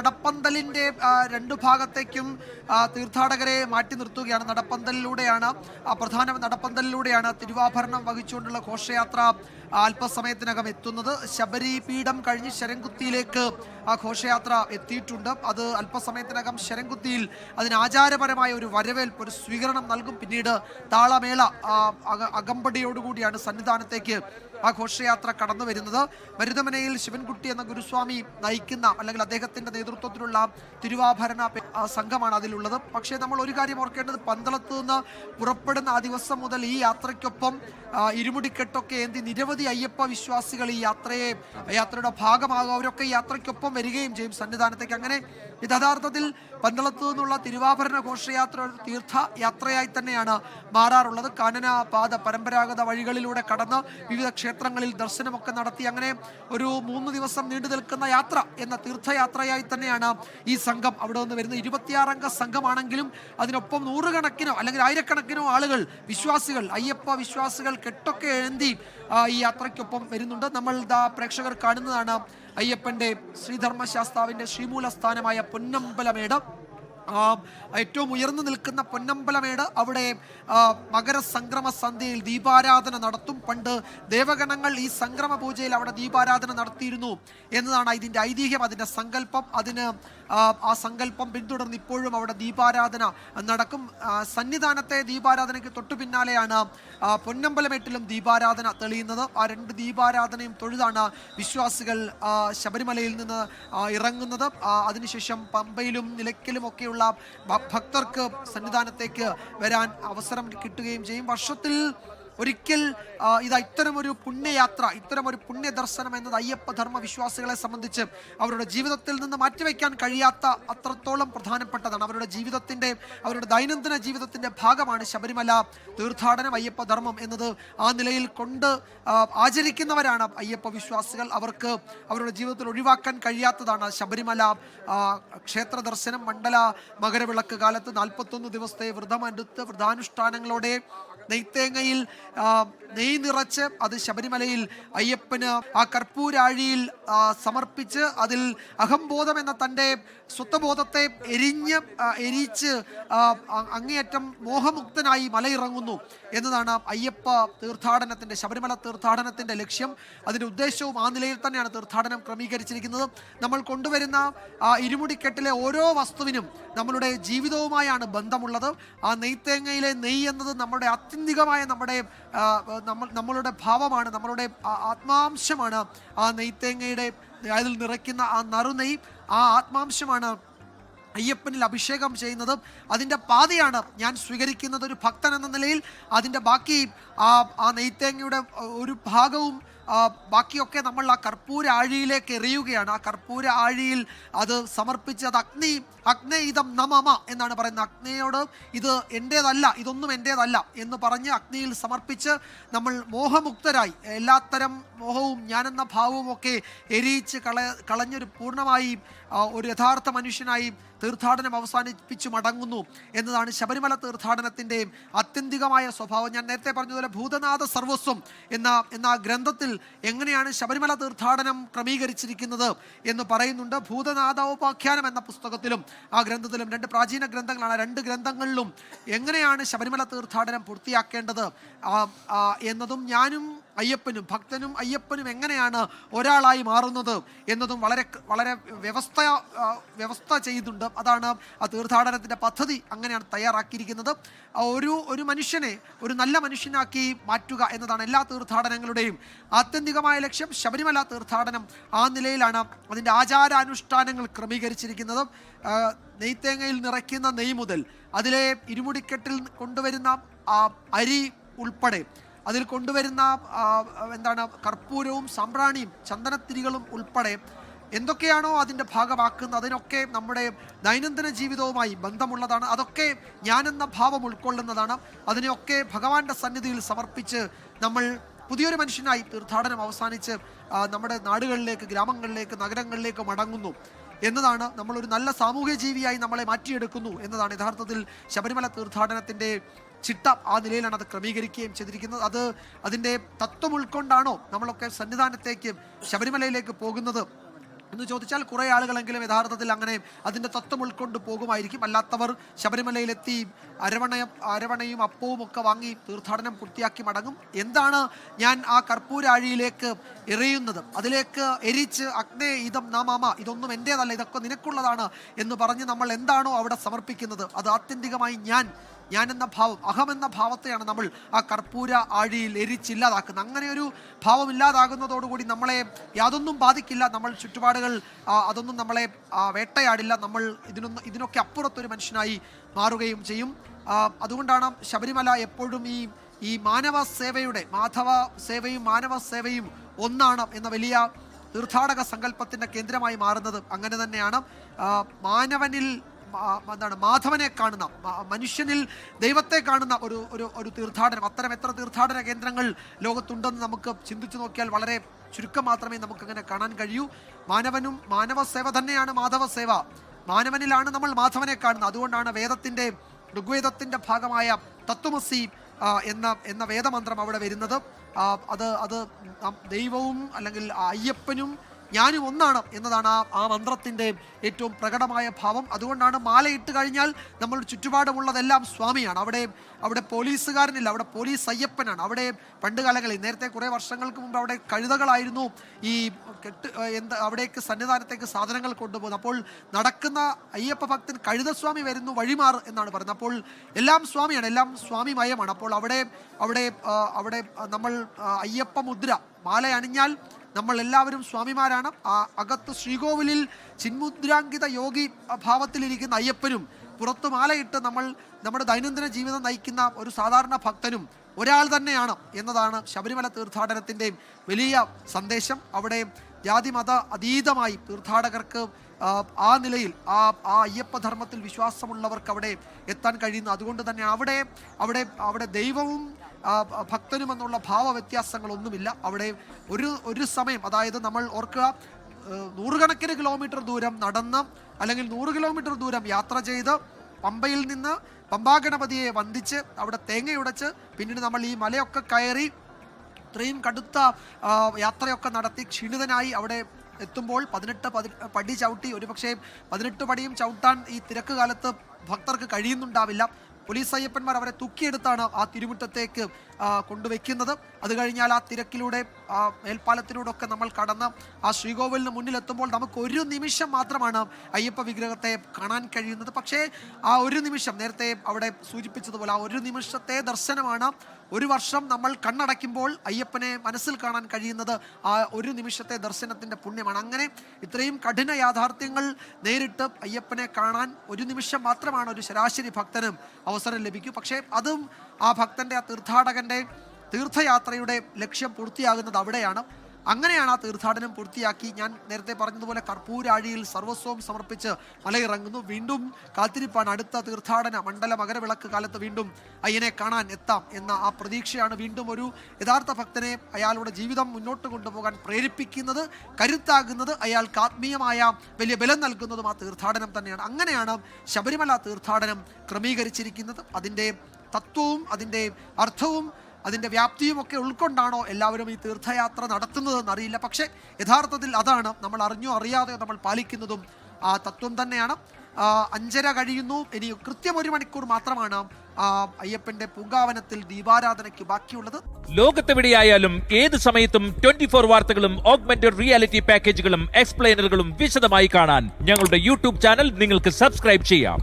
നടപ്പന്തലിൻ്റെ രണ്ടു ഭാഗത്തേക്കും തീർത്ഥാടകരെ മാറ്റി നിർത്തുകയാണ്. പ്രധാന നടപ്പന്തലിലൂടെയാണ് തിരുവാഭരണം വഹിച്ചുകൊണ്ടുള്ള ഘോഷയാത്ര അല്പസമയത്തിനകം എത്തുന്നത്. ശബരി പീഠം കഴിഞ്ഞ് ശരംകുത്തിയിലേക്ക് ആ ഘോഷയാത്ര എത്തിയിട്ടുണ്ട്. അത് അല്പസമയത്തിനകം ശരംകുത്തിയിൽ അതിന് ആചാരപരമായ ഒരു വരവേൽപ്പ്, ഒരു സ്വീകരണം നൽകും. പിന്നീട് താളമേള അകമ്പടിയോടുകൂടിയാണ് സന്നിധാനത്തേക്ക് ആ ഘോഷയാത്ര കടന്നു വരുന്നത്. മരുതമനയിൽ ശിവൻകുട്ടി എന്ന ഗുരുസ്വാമി നയിക്കുന്ന, അല്ലെങ്കിൽ അദ്ദേഹത്തിന്റെ നേതൃത്വത്തിലുള്ള തിരുവാഭരണ സംഘമാണ് അതിലുള്ളത്. പക്ഷേ നമ്മൾ ഒരു കാര്യം ഓർക്കേണ്ടത്, പന്തളത്ത് നിന്ന് പുറപ്പെടുന്ന ആ ദിവസം മുതൽ ഈ യാത്രയ്ക്കൊപ്പം ഇരുമുടിക്കെട്ടൊക്കെ ഏന്തി നിരവധി അയ്യപ്പ വിശ്വാസികൾ ഈ യാത്രയുടെ ഭാഗമാകും. അവരൊക്കെ യാത്രയ്ക്കൊപ്പം വരികയും ചെയ്യും സന്നിധാനത്തേക്ക്. അങ്ങനെ ഇത് യഥാർത്ഥത്തിൽ പന്തളത്തു നിന്നുള്ള തിരുവാഭരണ ഘോഷയാത്ര ഒരു തീർത്ഥയാത്രയായി തന്നെയാണ് മാറാറുള്ളത്. കാനന പാത പരമ്പരാഗത വഴികളിലൂടെ കടന്ന് വിവിധ ക്ഷേത്രങ്ങളിൽ ദർശനമൊക്കെ നടത്തി അങ്ങനെ ഒരു 3 ദിവസം നീണ്ടു നിൽക്കുന്ന യാത്ര എന്ന തീർത്ഥയാത്രയായി തന്നെയാണ് ഈ സംഘം അവിടെ നിന്ന് വരുന്നത്. 26 അംഗ സംഘമാണെങ്കിലും അതിനൊപ്പം നൂറുകണക്കിനോ അല്ലെങ്കിൽ ആയിരക്കണക്കിനോ ആളുകൾ, വിശ്വാസികൾ, അയ്യപ്പ വിശ്വാസികൾ കെട്ടൊക്കെ ഏന്തി ഈ യാത്രയ്ക്കൊപ്പം വരുന്നുണ്ട്. നമ്മൾ പ്രേക്ഷകർ കാണുന്നതാണ് അയ്യപ്പന്റെ ശ്രീധർമ്മശാസ്താവിന്റെ ശ്രീമൂലസ്ഥാനമായ പൊന്നമ്പലമേട്. ഏറ്റവും ഉയർന്നു നിൽക്കുന്ന പൊന്നമ്പലമേട്, അവിടെ മകരസംക്രമ സന്ധ്യയിൽ ദീപാരാധന നടത്തും. പണ്ട് ദേവഗണങ്ങൾ ഈ സംക്രമ പൂജയിൽ അവിടെ ദീപാരാധന നടത്തിയിരുന്നു എന്നതാണ് ഇതിൻ്റെ ഐതിഹ്യം, അതിൻ്റെ സങ്കല്പം. ആ സങ്കല്പം പിന്തുടർന്ന് ഇപ്പോഴും അവിടെ ദീപാരാധന നടക്കും. സന്നിധാനത്തെ ദീപാരാധനയ്ക്ക് തൊട്ടു പിന്നാലെയാണ് പൊന്നമ്പലമേട്ടിലും ദീപാരാധന തെളിയുന്നത്. ആ 2 ദീപാരാധനയും തൊഴുതാണ് വിശ്വാസികൾ ശബരിമലയിൽ നിന്ന് ഇറങ്ങുന്നത്. അതിനുശേഷം പമ്പയിലും നിലയ്ക്കലും ഒക്കെയുള്ള ഭക്തർക്ക് സന്നിധാനത്തേക്ക് വരാൻ അവസരം കിട്ടുകയും ചെയ്യും. വർഷത്തിൽ ഒരിക്കൽ ഇത്തരമൊരു പുണ്യയാത്ര, ഇത്തരമൊരു പുണ്യദർശനം എന്നത് അയ്യപ്പ ധർമ്മ വിശ്വാസികളെ സംബന്ധിച്ച് അവരുടെ ജീവിതത്തിൽ നിന്ന് മാറ്റിവെക്കാൻ കഴിയാത്ത അത്രത്തോളം പ്രധാനപ്പെട്ടതാണ്. അവരുടെ ദൈനംദിന ജീവിതത്തിൻ്റെ ഭാഗമാണ് ശബരിമല തീർത്ഥാടനം, അയ്യപ്പ ധർമ്മം എന്നത്. ആ നിലയിൽ ആചരിക്കുന്നവരാണ് അയ്യപ്പ വിശ്വാസികൾ. അവർക്ക് അവരുടെ ജീവിതത്തിൽ ഒഴിവാക്കാൻ കഴിയാത്തതാണ് ശബരിമല ക്ഷേത്ര ദർശനം. മണ്ഡല മകരവിളക്ക് കാലത്ത് 41 ദിവസത്തെ വ്രതമെടുത്ത് വ്രതാനുഷ്ഠാനങ്ങളോടെ നെയ്ത്തേങ്ങയിൽ നെയ് നിറച്ച് അത് ശബരിമലയിൽ അയ്യപ്പന് ആ കർപ്പൂരാഴിയിൽ സമർപ്പിച്ച് അതിൽ അഹംബോധം എന്ന തൻ്റെ സ്വത്വബോധത്തെ എരിച്ച് അങ്ങേയറ്റം മോഹമുക്തനായി മലയിറങ്ങുന്നു എന്നതാണ് അയ്യപ്പ തീർത്ഥാടനത്തിൻ്റെ, ശബരിമല തീർത്ഥാടനത്തിൻ്റെ ലക്ഷ്യം. അതിൻ്റെ ഉദ്ദേശവും ആ നിലയിൽ തന്നെയാണ് തീർത്ഥാടനം ക്രമീകരിച്ചിരിക്കുന്നത്. നമ്മൾ കൊണ്ടുവരുന്ന ഇരുമുടിക്കെട്ടിലെ ഓരോ വസ്തുവിനും നമ്മളുടെ ജീവിതവുമായാണ് ബന്ധമുള്ളത്. ആ നെയ്ത്തേങ്ങയിലെ നെയ്യ് എന്നത് നമ്മുടെ ആത്യന്തികമായ നമ്മളുടെ ഭാവമാണ്, നമ്മളുടെ ആത്മാംശമാണ്. ആ നെയ്ത്തേങ്ങയുടെ അതിൽ നിറയ്ക്കുന്ന ആ നറുനെയ്യ്, ആ ആത്മാംശമാണ് അയ്യപ്പനിൽ അഭിഷേകം ചെയ്യുന്നത്. അതിൻ്റെ പാതയാണ് ഞാൻ സ്വീകരിക്കുന്നത് ഒരു ഭക്തൻ എന്ന നിലയിൽ. അതിൻ്റെ ബാക്കി ആ നെയ്ത്തേങ്ങയുടെ ഒരു ഭാഗവും ബാക്കിയൊക്കെ നമ്മൾ ആ കർപ്പൂര ആഴിയിലേക്ക് എറിയുകയാണ്. ആ കർപ്പൂര ആഴിയിൽ അത് സമർപ്പിച്ച് അത് അഗ്നേയിതം നമമ എന്നാണ് പറയുന്നത്. അഗ്നിയോട് ഇത് എൻ്റേതല്ല, ഇതൊന്നും എൻ്റേതല്ല എന്ന് പറഞ്ഞ് അഗ്നിയിൽ സമർപ്പിച്ച് നമ്മൾ മോഹമുക്തരായി എല്ലാത്തരം മോഹവും ഞാനെന്ന ഭാവവും ഒക്കെ എരിയിച്ച് കളഞ്ഞൊരു പൂർണ്ണമായി ഒരു യഥാർത്ഥ മനുഷ്യനായി തീർത്ഥാടനം അവസാനിപ്പിച്ചു മടങ്ങുന്നു എന്നതാണ് ശബരിമല തീർത്ഥാടനത്തിൻ്റെ ആത്യന്തികമായ സ്വഭാവം. ഞാൻ നേരത്തെ പറഞ്ഞതുപോലെ ഭൂതനാഥ സർവസ്വം എന്ന ഗ്രന്ഥത്തിൽ എങ്ങനെയാണ് ശബരിമല തീർത്ഥാടനം ക്രമീകരിച്ചിരിക്കുന്നത് എന്ന് പറയുന്നുണ്ട്. ഭൂതനാഥോപാഖ്യാനം എന്ന പുസ്തകത്തിലും ആ ഗ്രന്ഥത്തിലും 2 പ്രാചീന ഗ്രന്ഥങ്ങളാണ്. 2 ഗ്രന്ഥങ്ങളിലും എങ്ങനെയാണ് ശബരിമല തീർത്ഥാടനം പൂർത്തിയാക്കേണ്ടത് എന്നതും ഞാനും അയ്യപ്പനും, ഭക്തനും അയ്യപ്പനും എങ്ങനെയാണ് ഒരാളായി മാറുന്നത് എന്നതും വളരെ വളരെ വ്യവസ്ഥ ചെയ്യുന്നുണ്ട്. അതാണ് ആ തീർത്ഥാടനത്തിൻ്റെ പദ്ധതി, അങ്ങനെയാണ് തയ്യാറാക്കിയിരിക്കുന്നത്. ഒരു മനുഷ്യനെ ഒരു നല്ല മനുഷ്യനാക്കി മാറ്റുക എന്നതാണ് എല്ലാ തീർത്ഥാടനങ്ങളുടെയും ആത്യന്തികമായ ലക്ഷ്യം. ശബരിമല തീർത്ഥാടനം ആ നിലയിലാണ് അതിൻ്റെ ആചാരാനുഷ്ഠാനങ്ങൾ ക്രമീകരിച്ചിരിക്കുന്നത്. നെയ്ത്തേങ്ങയിൽ നിറയ്ക്കുന്ന നെയ്യ് മുതൽ അതിലെ ഇരുമുടിക്കെട്ടിൽ കൊണ്ടുവരുന്ന അരി ഉൾപ്പെടെ അതിൽ കൊണ്ടുവരുന്ന കർപ്പൂരവും സാമ്പ്രാണിയും ചന്ദനത്തിരികളും ഉൾപ്പെടെ എന്തൊക്കെയാണോ അതിൻ്റെ ഭാഗമാക്കുന്നത് അതിനൊക്കെ നമ്മുടെ ദൈനംദിന ജീവിതവുമായി ബന്ധമുള്ളതാണ്. അതൊക്കെ ഞാനെന്ന ഭാവം ഉൾക്കൊള്ളുന്നതാണ്. അതിനെയൊക്കെ ഭഗവാന്റെ സന്നിധിയിൽ സമർപ്പിച്ച് നമ്മൾ പുതിയൊരു മനുഷ്യനായി തീർത്ഥാടനം അവസാനിച്ച് നമ്മുടെ നാടുകളിലേക്ക്, ഗ്രാമങ്ങളിലേക്ക്, നഗരങ്ങളിലേക്ക് മടങ്ങുന്നു എന്നതാണ്. നമ്മളൊരു നല്ല സാമൂഹ്യ ജീവിയായി നമ്മളെ മാറ്റിയെടുക്കുന്നു എന്നതാണ് യഥാർത്ഥത്തിൽ ശബരിമല തീർത്ഥാടനത്തിൻ്റെ ചിട്ട. ആ നിലയിലാണ് അത് ക്രമീകരിക്കുകയും ചെയ്തിരിക്കുന്നത്. അതിൻ്റെ തത്വം ഉൾക്കൊണ്ടാണോ നമ്മളൊക്കെ സന്നിധാനത്തേക്ക്, ശബരിമലയിലേക്ക് പോകുന്നത് എന്ന് ചോദിച്ചാൽ കുറേ ആളുകളെങ്കിലും യഥാർത്ഥത്തിൽ അങ്ങനെ അതിൻ്റെ തത്വം ഉൾക്കൊണ്ട് പോകുമായിരിക്കും. അല്ലാത്തവർ ശബരിമലയിലെത്തി അരവണയും അപ്പവും ഒക്കെ വാങ്ങി തീർത്ഥാടനം പൂർത്തിയാക്കി മടങ്ങും. എന്താണ് ഞാൻ ആ കർപ്പൂരാഴിയിലേക്ക് എറിയുന്നത്, അതിലേക്ക് എരിച്ച് അഗ്നേ ഇതം നാമാമ, ഇതൊന്നും എൻ്റേതല്ല, ഇതൊക്കെ നിനക്കുള്ളതാണ് എന്ന് പറഞ്ഞ് നമ്മൾ എന്താണോ അവിടെ സമർപ്പിക്കുന്നത് അത് ആത്യന്തികമായി ഞാൻ എന്ന ഭാവം, അഹമെന്ന ഭാവത്തെയാണ് നമ്മൾ ആ കർപ്പൂര ആഴിയിൽ എരിച്ചില്ലാതാക്കുന്നത്. അങ്ങനെ ഒരു ഭാവം ഇല്ലാതാകുന്നതോടുകൂടി നമ്മളെ യാതൊന്നും ബാധിക്കില്ല. നമ്മൾ ചുറ്റുപാടുകൾ അതൊന്നും നമ്മളെ വേട്ടയാടില്ല. നമ്മൾ ഇതിനൊക്കെ അപ്പുറത്തൊരു മനുഷ്യനായി മാറുകയും ചെയ്യും. അതുകൊണ്ടാണ് ശബരിമല എപ്പോഴും ഈ മാനവ സേവയുടെ, മാധവ സേവയും മാനവ സേവയും ഒന്നാണ് എന്ന വലിയ തീർത്ഥാടക സങ്കല്പത്തിൻ്റെ കേന്ദ്രമായി മാറുന്നത്. അങ്ങനെ തന്നെയാണ് മാനവനിൽ മാധവനെ കാണുന്ന, മനുഷ്യനിൽ ദൈവത്തെ കാണുന്ന ഒരു തീർത്ഥാടനം. അത്തരം എത്ര തീർത്ഥാടന കേന്ദ്രങ്ങൾ ലോകത്തുണ്ടെന്ന് നമുക്ക് ചിന്തിച്ചു നോക്കിയാൽ വളരെ ചുരുക്കം മാത്രമേ നമുക്കങ്ങനെ കാണാൻ കഴിയൂ. മാനവ സേവ തന്നെയാണ് മാധവ സേവ. മാനവനിലാണ് നമ്മൾ മാധവനെ കാണുന്നത്. അതുകൊണ്ടാണ് ഋഗ്വേദത്തിന്റെ ഭാഗമായ തത്വമസി എന്ന വേദമന്ത്രം അവിടെ വരുന്നത്. അത് ദൈവവും അല്ലെങ്കിൽ അയ്യപ്പനും ഞാനും ഒന്നാണ് എന്നതാണ് ആ മന്ത്രത്തിൻ്റെ ഏറ്റവും പ്രകടമായ ഭാവം. അതുകൊണ്ടാണ് മാലയിട്ട് കഴിഞ്ഞാൽ നമ്മൾ ചുറ്റുപാടുമുള്ളതെല്ലാം സ്വാമിയാണ്. അവിടെ പോലീസുകാരനില്ല, അവിടെ പോലീസ് അയ്യപ്പനാണ്. അവിടെ പണ്ട് കാലങ്ങളിൽ, നേരത്തെ കുറേ വർഷങ്ങൾക്ക് മുമ്പ് അവിടെ കഴുതകളായിരുന്നു ഈ അവിടേക്ക് സന്നിധാനത്തേക്ക് സാധനങ്ങൾ കൊണ്ടുപോകുന്നത്. അപ്പോൾ നടക്കുന്ന അയ്യപ്പ ഭക്തൻ കഴുതസ്വാമി വരുന്നു വഴിമാർ എന്നാണ് പറയുന്നത്. അപ്പോൾ എല്ലാം സ്വാമിയാണ്, എല്ലാം സ്വാമിമയമാണ്. അപ്പോൾ അവിടെ നമ്മൾ അയ്യപ്പ മുദ്ര മാല അണിഞ്ഞാൽ നമ്മൾ എല്ലാവരും സ്വാമിമാരാണ്. അകത്ത് ശ്രീകോവിലിൽ ചിന്മുദ്രാങ്കിത യോഗി ഭാവത്തിലിരിക്കുന്ന അയ്യപ്പനും പുറത്തു മാലയിട്ട് നമ്മൾ നമ്മുടെ ദൈനംദിന ജീവിതം നയിക്കുന്ന ഒരു സാധാരണ ഭക്തനും ഒരാൾ തന്നെയാണ് എന്നതാണ് ശബരിമല തീർത്ഥാടനത്തിൻ്റെ വലിയ സന്ദേശം. അവിടെ ജാതിമത അതീതമായി തീർത്ഥാടകർക്ക് ആ നിലയിൽ ആ അയ്യപ്പധർമ്മത്തിൽ വിശ്വാസമുള്ളവർക്ക് അവിടെ എത്താൻ കഴിയുന്നു. അതുകൊണ്ട് തന്നെ അവിടെ ദൈവവും ഭക്തനും എന്നുള്ള ഭാവവ്യത്യാസങ്ങളൊന്നുമില്ല. അവിടെ ഒരു സമയം, അതായത് നമ്മൾ ഓർക്കുക, നൂറുകണക്കിന് കിലോമീറ്റർ ദൂരം നടന്ന് അല്ലെങ്കിൽ 100 കിലോമീറ്റർ ദൂരം യാത്ര ചെയ്ത് പമ്പയിൽ നിന്ന് പമ്പാഗണപതിയെ വന്ദിച്ച് അവിടെ തേങ്ങയുടച്ച് പിന്നീട് നമ്മൾ ഈ മലയൊക്കെ കയറി ഇത്രയും കടുത്ത യാത്രയൊക്കെ നടത്തി ക്ഷീണിതനായി അവിടെ എത്തുമ്പോൾ 18 പടി ചവിട്ടി, ഒരുപക്ഷെ 18 പടിയും ചവിട്ടാൻ ഈ തിരക്ക് കാലത്ത് ഭക്തർക്ക് കഴിയുന്നുണ്ടാവില്ല. പോലീസ് അയ്യപ്പന്മാർ അവരെ തൂക്കിയെടുത്താണ് ആ തിരുമുറ്റത്തേക്ക് കൊണ്ടുവയ്ക്കുന്നത്. അത് കഴിഞ്ഞാൽ ആ തിരക്കിലൂടെ മേൽപ്പാലത്തിലൂടെ ഒക്കെ നമ്മൾ കടന്ന് ആ ശ്രീകോവിലിന് മുന്നിലെത്തുമ്പോൾ നമുക്ക് ഒരു നിമിഷം മാത്രമാണ് അയ്യപ്പ വിഗ്രഹത്തെ കാണാൻ കഴിയുന്നത്. പക്ഷേ ആ ഒരു നിമിഷം, നേരത്തെ അവിടെ സൂചിപ്പിച്ചതുപോലെ, ആ ഒരു നിമിഷത്തെ ദർശനമാണ് ഒരു വർഷം നമ്മൾ കണ്ണടയ്ക്കുമ്പോൾ അയ്യപ്പനെ മനസ്സിൽ കാണാൻ കഴിയുന്നത്. ആ ഒരു നിമിഷത്തെ ദർശനത്തിൻ്റെ പുണ്യമാണ്. അങ്ങനെ ഇത്രയും കഠിന യാഥാർത്ഥ്യങ്ങൾ നേരിട്ട് അയ്യപ്പനെ കാണാൻ ഒരു നിമിഷം മാത്രമാണ് ഒരു ശരാശരി ഭക്തനും അവസരം ലഭിക്കൂ. പക്ഷേ അതും ആ ഭക്തൻ്റെ, ആ തീർത്ഥാടകൻ്റെ തീർത്ഥയാത്രയുടെ ലക്ഷ്യം പൂർത്തിയാകുന്നത് അവിടെയാണ്. അങ്ങനെയാണ് ആ തീർത്ഥാടനം പൂർത്തിയാക്കി ഞാൻ നേരത്തെ പറഞ്ഞതുപോലെ കർപ്പൂരാഴിയിൽ സർവസ്വം സമർപ്പിച്ച് മലയിറങ്ങുന്നു. വീണ്ടും കാത്തിരിപ്പാണ് അടുത്ത തീർത്ഥാടന മണ്ഡല മകരവിളക്ക് കാലത്ത് വീണ്ടും അയ്യനെ കാണാൻ എത്താം എന്ന ആ പ്രതീക്ഷയാണ് വീണ്ടും ഒരു യഥാർത്ഥ ഭക്തനെ അയാളുടെ ജീവിതം മുന്നോട്ട് കൊണ്ടുപോകാൻ പ്രേരിപ്പിക്കുന്നത്, കരുത്താകുന്നത്, അയാൾക്ക് ആത്മീയമായ വലിയ ബലം നൽകുന്നതും ആ തീർത്ഥാടനം തന്നെയാണ്. അങ്ങനെയാണ് ശബരിമല തീർത്ഥാടനം ക്രമീകരിച്ചിരിക്കുന്നത്. അതിൻ്റെ തത്വവും അതിൻ്റെ അർത്ഥവും അതിൻ്റെ വ്യാപ്തിയും ഒക്കെ ഉൾക്കൊണ്ടാണോ എല്ലാവരും ഈ തീർത്ഥയാത്ര നടത്തുന്നതെന്ന് അറിയില്ല. പക്ഷേ യഥാർത്ഥത്തിൽ അതാണ് നമ്മൾ അറിഞ്ഞോ അറിയാതെയോ നമ്മൾ പാലിക്കുന്നതും ആ തത്വം തന്നെയാണ്. 5:30 കഴിയുന്നു. ഇനി കൃത്യം 1 മണിക്കൂർ മാത്രമാണ് അയ്യപ്പന്റെ പൂങ്കാവനത്തിൽ ദീപാരാധനയ്ക്ക് ബാക്കിയുള്ളത്. ലോകത്തെവിടെയായാലും ഏത് സമയത്തും 24 വാർത്തകളും ഓഗ്മെന്റഡ് റിയാലിറ്റി പാക്കേജുകളും എക്സ്പ്ലെയിനറുകളും വിശദമായി കാണാൻ ഞങ്ങളുടെ യൂട്യൂബ് ചാനൽ നിങ്ങൾക്ക് സബ്സ്ക്രൈബ് ചെയ്യാം.